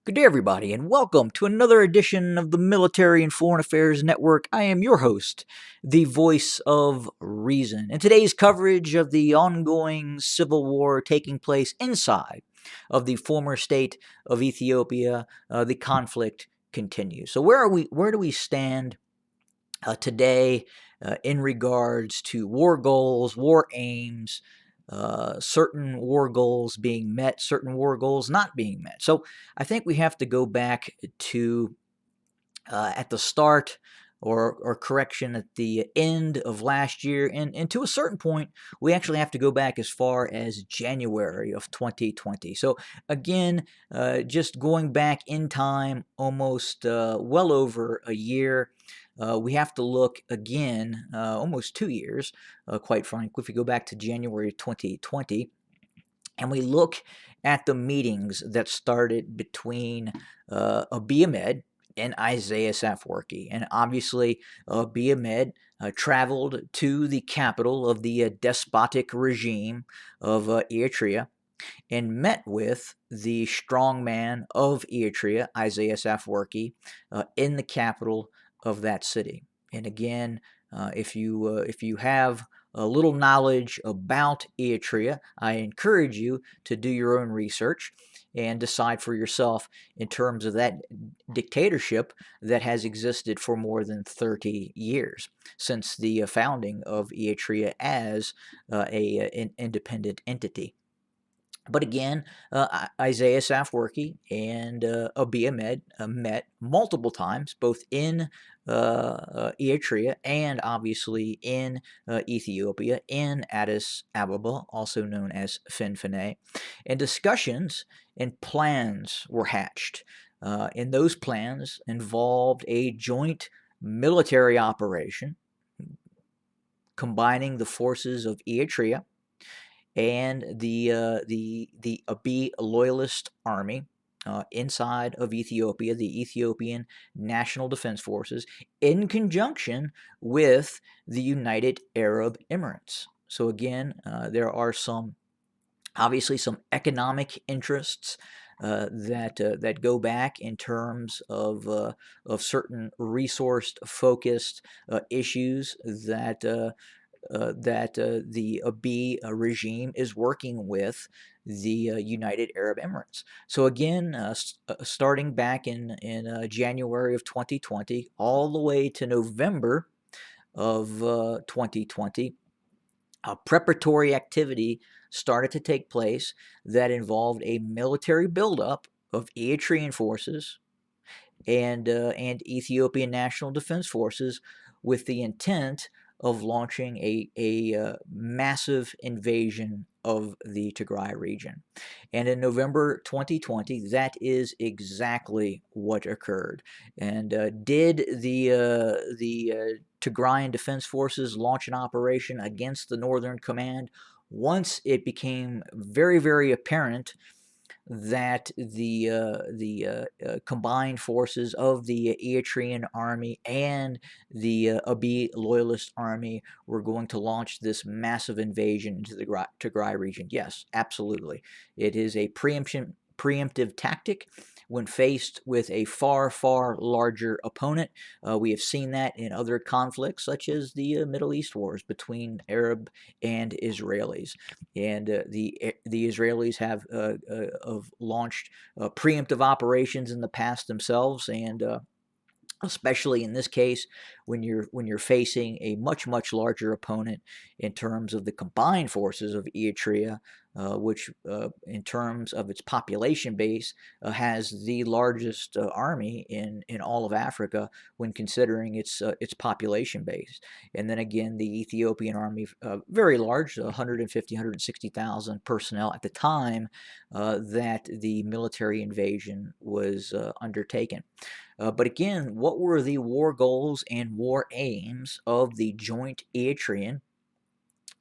Good day, everybody, and welcome to another edition of the Military and Foreign Affairs Network. I am your host, the voice of reason. In today's coverage of the ongoing civil war taking place inside of the former state of Ethiopia, the conflict continues. So, where are we? Where do we stand today in regards to war goals, war aims, certain war goals being met, certain war goals not being met? So I think we have to go back to at the start or correction at the end of last year. And to a certain point, we actually have to go back as far as January of 2020. So again, just going back in time almost well over a year. We have to look again, almost 2 years, quite frankly, if we go back to January 2020, and we look at the meetings that started between Abiy and Isaias Afwerki. And obviously, Abiy traveled to the capital of the despotic regime of Eritrea and met with the strongman of Eritrea, Isaias Afwerki, in the capital of that city. And again, if you have a little knowledge about Eritrea, I encourage you to do your own research and decide for yourself in terms of that dictatorship that has existed for more than 30 years since the founding of Eritrea as an independent entity. But again, Isaiah Afwerki and Abiy Ahmed met multiple times, both in Eritrea and obviously in Ethiopia, in Addis Ababa, also known as Finfinne. And discussions and plans were hatched. And those plans involved a joint military operation combining the forces of Eritrea and the Abiy loyalist army inside of Ethiopia, the Ethiopian National Defense Forces, in conjunction with the United Arab Emirates. So again, there are obviously some economic interests that go back in terms of certain resource focused issues that the Abiy regime is working with the United Arab Emirates. So again, starting back in January of 2020, all the way to November of 2020, preparatory activity started to take place that involved a military buildup of Eritrean forces and Ethiopian National Defense Forces with the intent of launching a massive invasion of the Tigray region. And in November 2020, that is exactly what occurred. And did the Tigrayan Defense Forces launch an operation against the Northern Command once it became very, very apparent that the combined forces of the Eritrean army and the Abiy loyalist army were going to launch this massive invasion into the Tigray region? Yes, absolutely. It is a preemptive tactic when faced with a far, far larger opponent. We have seen that in other conflicts, such as the Middle East wars between Arab and Israelis. And the Israelis have launched preemptive operations in the past themselves, and especially in this case when you're facing a much larger opponent in terms of the combined forces of Eritrea, which in terms of its population base has the largest army in all of Africa when considering its population base. And then again, the Ethiopian army, very large, 150, 160,000 personnel at the time that the military invasion was undertaken. But again, what were the war goals and war aims of the joint Eritrean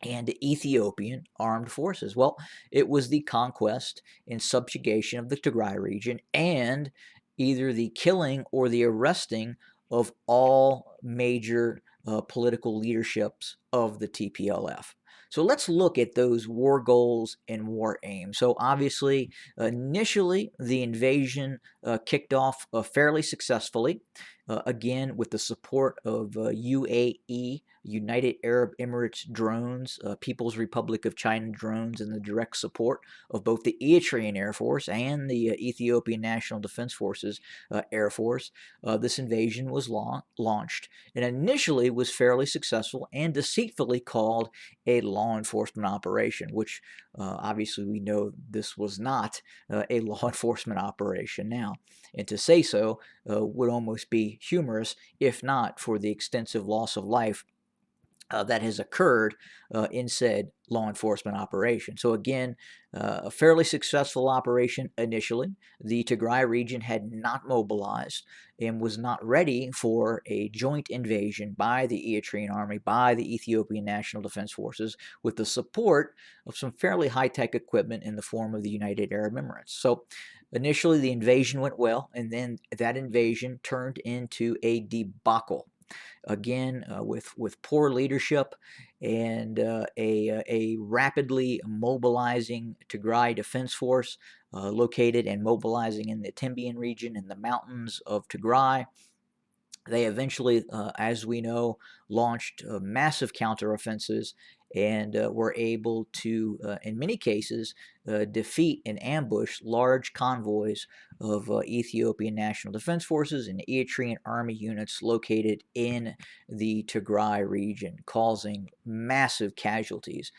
and Ethiopian armed forces? Well, it was the conquest and subjugation of the Tigray region and either the killing or the arresting of all major political leaderships of the TPLF. So let's look at those war goals and war aims. So obviously, initially, the invasion kicked off fairly successfully, again with the support of UAE, United Arab Emirates drones, People's Republic of China drones, and the direct support of both the Eritrean Air Force and the Ethiopian National Defense Forces Air Force. This invasion was launched and initially was fairly successful and deceitfully called a law enforcement operation, which obviously we know this was not a law enforcement operation now. And to say so would almost be humorous, if not for the extensive loss of life that has occurred in said law enforcement operation. So again, a fairly successful operation initially. The Tigray region had not mobilized and was not ready for a joint invasion by the Eritrean army, by the Ethiopian National Defense Forces, with the support of some fairly high-tech equipment in the form of the United Arab Emirates. So initially the invasion went well, and then that invasion turned into a debacle, again with poor leadership and a rapidly mobilizing Tigray Defense Force located and mobilizing in the Tembian region in the mountains of Tigray. They eventually, as we know, launched massive counteroffensives and were able to, in many cases, defeat and ambush large convoys of Ethiopian National Defense Forces and Eritrean army units located in the Tigray region, causing massive casualties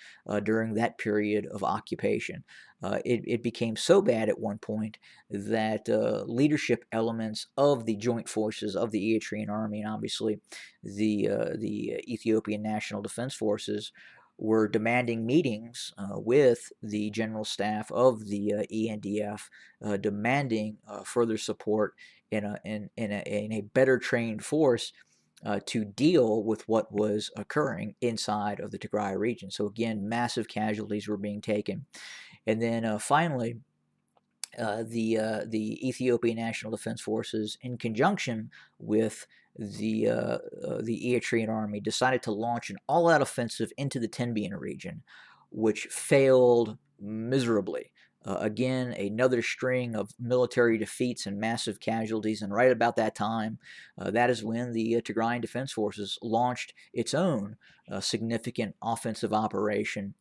during that period of occupation. It became so bad at one point that leadership elements of the joint forces of the Eritrean army and obviously the Ethiopian National Defense Forces were demanding meetings with the general staff of the ENDF, demanding further support in a better trained force to deal with what was occurring inside of the Tigray region. So again, massive casualties were being taken. And then finally, the Ethiopian National Defense Forces, in conjunction with the Eritrean army, decided to launch an all-out offensive into the Tenbian region, which failed miserably. Again, another string of military defeats and massive casualties, and right about that time, that is when the Tigrayan Defense Forces launched its own significant offensive operation,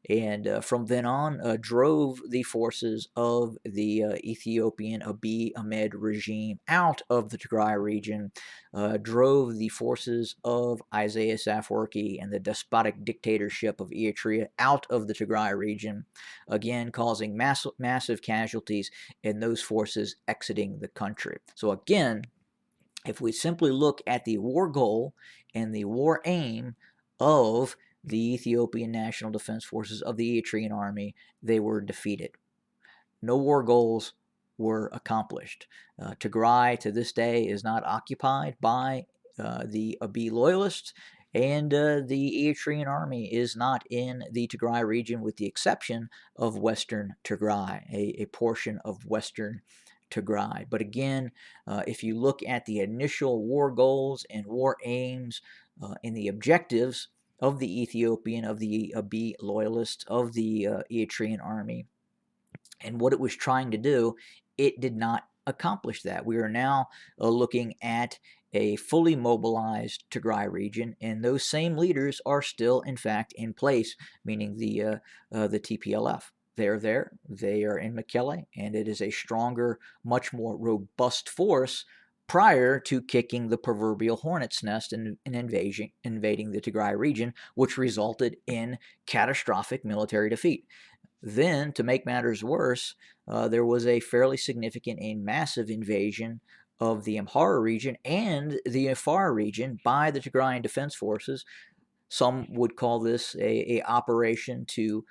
and from then on drove the forces of the Ethiopian Abiy Ahmed regime out of the Tigray region, drove the forces of Isaias Afwerki and the despotic dictatorship of Eritrea out of the Tigray region, again causing massive casualties and those forces exiting the country. So again, if we simply look at the war goal and the war aim of the Ethiopian National Defense Forces of the Eritrean Army, they were defeated. No war goals were accomplished. Tigray to this day is not occupied by the Abiy loyalists, and the Eritrean army is not in the Tigray region with the exception of Western Tigray, a portion of Western Tigray. But again, if you look at the initial war goals and war aims and the objectives of the Ethiopian, of the Abiy loyalists, of the Eritrean army, and what it was trying to do, it did not accomplish that. We are now looking at a fully mobilized Tigray region, and those same leaders are still, in fact, in place, meaning the TPLF. They're there, they are in Mekelle, and it is a stronger, much more robust force prior to kicking the proverbial hornet's nest and invading the Tigray region, which resulted in catastrophic military defeat. Then, to make matters worse, there was a fairly significant and massive invasion of the Amhara region and the Afar region by the Tigrayan Defense Forces. Some would call this a operation to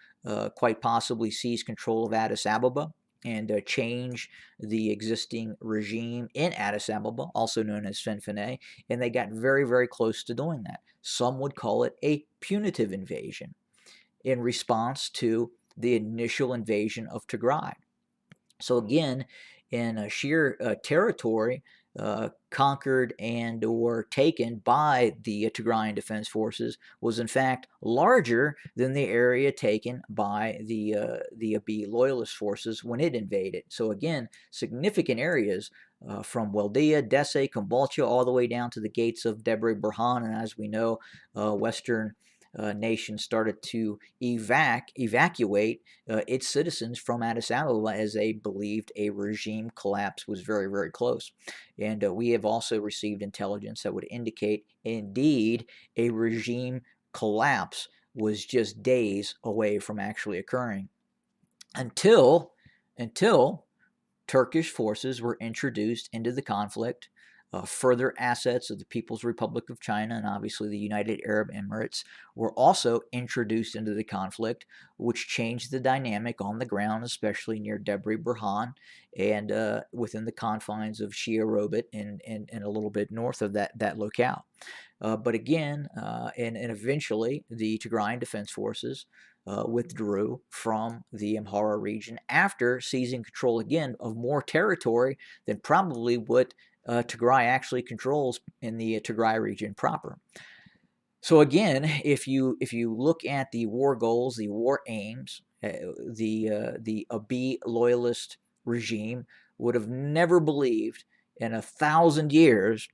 quite possibly seize control of Addis Ababa and change the existing regime in Addis Ababa, also known as Fenfene, and they got very, very close to doing that. Some would call it a punitive invasion in response to the initial invasion of Tigray. So again, in sheer territory, conquered and or taken by the Tigrayan Defense Forces was in fact larger than the area taken by the Abiy loyalist forces when it invaded. So again, significant areas from Weldia, Desse, Kombolcha, all the way down to the gates of Debre Burhan, and as we know, Western nations started to evacuate its citizens from Addis Ababa as they believed a regime collapse was very, very close. And we have also received intelligence that would indicate indeed a regime collapse was just days away from actually occurring until Turkish forces were introduced into the conflict. Further assets of the People's Republic of China and obviously the United Arab Emirates were also introduced into the conflict, which changed the dynamic on the ground, especially near Debre Burhan and within the confines of Shia Robit and a little bit north of that locale. But again, and eventually the Tigrayan Defense Forces withdrew from the Amhara region after seizing control again of more territory than probably what Tigray actually controls in the Tigray region proper. So again, if you look at the war goals, the war aims, the Abiy loyalist regime would have never believed in 1,000 years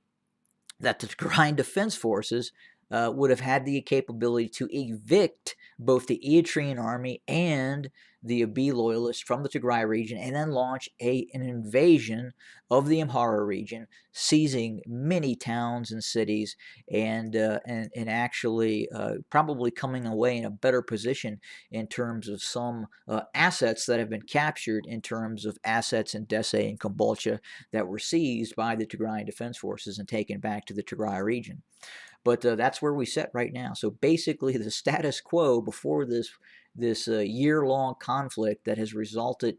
that the Tigrayan Defense Forces would have had the capability to evict both the Eritrean army and the Abiy loyalists from the Tigray region and then launch an invasion of the Amhara region, seizing many towns and cities and actually probably coming away in a better position in terms of some assets that have been captured in terms of assets in Desse and Kombolcha that were seized by the Tigrayan Defense Forces and taken back to the Tigray region. But that's where we sit right now. So basically, the status quo before this year-long conflict that has resulted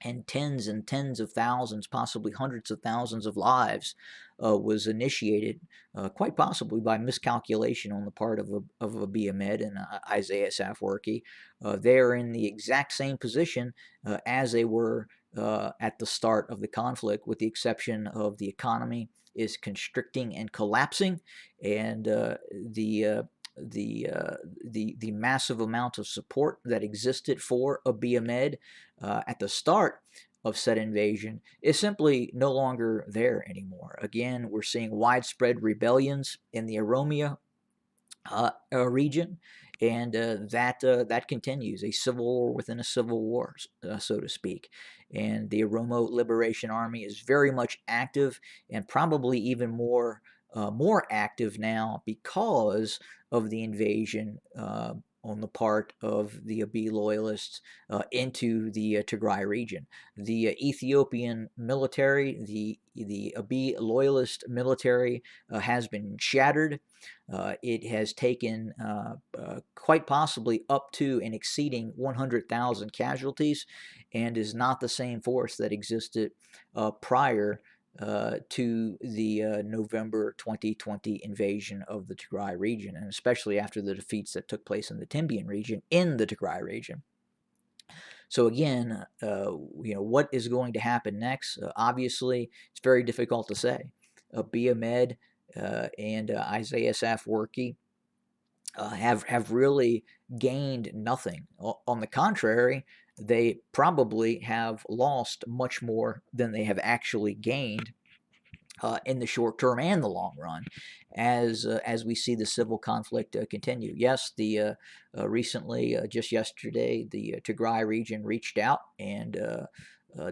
in tens and tens of thousands, possibly hundreds of thousands of lives, was initiated quite possibly by miscalculation on the part of Abiy Ahmed and Isaiah Afwerki. They are in the exact same position as they were at the start of the conflict, with the exception of the economy is constricting and collapsing, and the massive amount of support that existed for Abiy Ahmed at the start of said invasion is simply no longer there anymore. Again, we're seeing widespread rebellions in the Oromia region, and that continues, a civil war within a civil war, so to speak. And the Oromo Liberation Army is very much active, and probably even more active now because of the invasion on the part of the Abiy loyalists into the Tigray region. The Ethiopian military, the Abiy loyalist military, has been shattered. It has taken quite possibly up to and exceeding 100,000 casualties, and is not the same force that existed prior to the November 2020 invasion of the Tigray region, and especially after the defeats that took place in the Timbian region in the Tigray region. So again, what is going to happen next? Obviously, it's very difficult to say. Abiy Ahmed and Isaiah Afwerki have really gained nothing. On the contrary, they probably have lost much more than they have actually gained in the short term and the long run, as we see the civil conflict continue. Yes, the recently, just yesterday, the Tigray region reached out and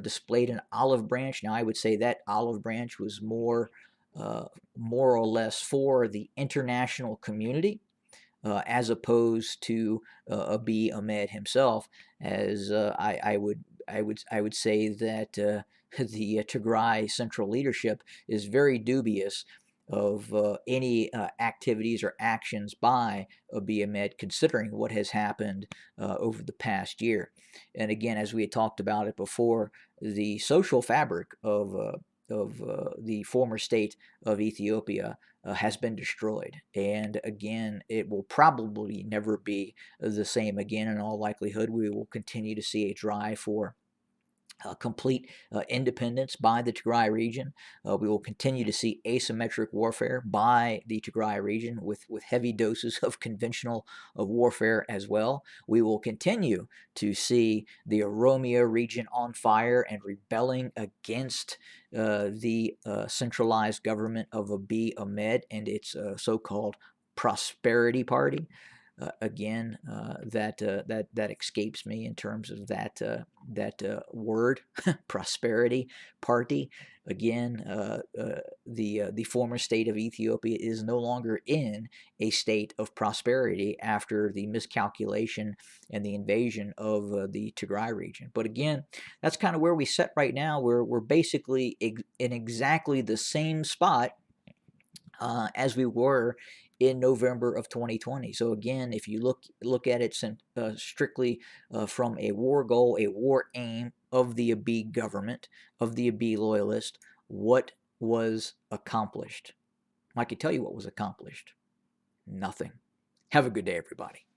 displayed an olive branch. Now, I would say that olive branch was more or less for the international community, as opposed to Abiy Ahmed himself, as I would say that the Tigray central leadership is very dubious of any activities or actions by Abiy Ahmed, considering what has happened over the past year. And again, as we had talked about it before, the social fabric of the former state of Ethiopia has been destroyed. And again, it will probably never be the same again. In all likelihood, we will continue to see a drive for complete independence by the Tigray region. We will continue to see asymmetric warfare by the Tigray region with heavy doses of conventional warfare as well. We will continue to see the Oromia region on fire and rebelling against the centralized government of Abiy Ahmed and its so-called Prosperity Party. Again, that escapes me in terms of that word, prosperity party. Again, the former state of Ethiopia is no longer in a state of prosperity after the miscalculation and the invasion of the Tigray region. But again, that's kind of where we sit right now. We're basically in exactly the same spot as we were in November of 2020. So again, if you look at it strictly from a war goal, a war aim of the Abiy government, of the Abiy loyalist, what was accomplished? I can tell you what was accomplished. Nothing. Have a good day, everybody.